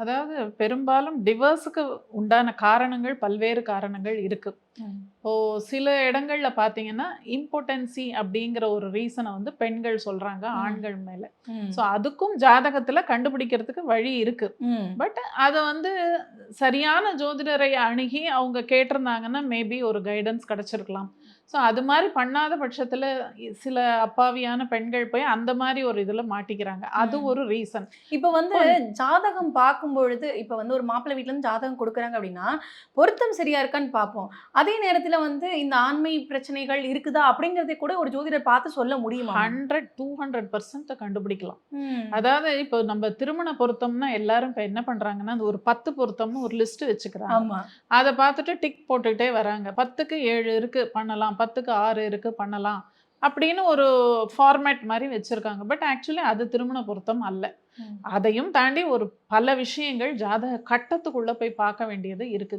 அதாவது பெரும்பாலும் டிவோர்ஸுக்கு உண்டான காரணங்கள் பல்வேறு காரணங்கள் இருக்கு. இப்போ சில இடங்கள்ல பார்த்தீங்கன்னா இம்பார்ட்டன்சி அப்படிங்கிற ஒரு ரீசனை வந்து பெண்கள் சொல்றாங்க ஆண்கள் மேல. ஸோ அதுக்கும் ஜாதகத்துல கண்டுபிடிக்கிறதுக்கு வழி இருக்கு. பட் அதை வந்து சரியான ஜோதிடரை அணுகி அவங்க கேட்டிருந்தாங்கன்னா மேபி ஒரு கைடன்ஸ் கிடைச்சிருக்கலாம். ஸோ அது மாதிரி பண்ணாத பட்சத்தில் சில அப்பாவியான பெண்கள் போய் அந்த மாதிரி ஒரு இதில் மாட்டிக்கிறாங்க. அது ஒரு ரீசன். இப்போ வந்து ஜாதகம் பார்க்கும் பொழுது இப்போ வந்து ஒரு மாப்பிள்ளை வீட்டுல இருந்து ஜாதகம் கொடுக்குறாங்க அப்படின்னா பொருத்தம் சரியா இருக்கான்னு பார்ப்போம். அதே நேரத்துல வந்து இந்த ஆண்மை பிரச்சனைகள் இருக்குதா அப்படிங்கறதை கூட ஒரு ஜோதிடர் பார்த்து சொல்ல முடியுமா? 100-200% கண்டுபிடிக்கலாம். அதாவது இப்போ நம்ம திருமண பொருத்தம்னா எல்லாரும் இப்போ என்ன பண்றாங்கன்னா ஒரு 10 பொருத்தம்னு ஒரு லிஸ்ட் வச்சுக்கிறாங்க. அதை பார்த்துட்டு டிக் போட்டுக்கிட்டே வராங்க. 10க்கு 7 இருக்கு பண்ணலாம், 10க்கு 6 இருக்கு பண்ணலாம் அப்படின்னு ஒரு ஃபார்மேட் மாதிரி வச்சிருக்காங்க. பட் ஆக்சுவலி அது திருமண பொருத்தம் அல்ல. அதையும் தாண்டி ஒரு பல விஷயங்கள் ஜாதக கட்டத்துக்குள்ள போய் பார்க்க வேண்டியது இருக்குது.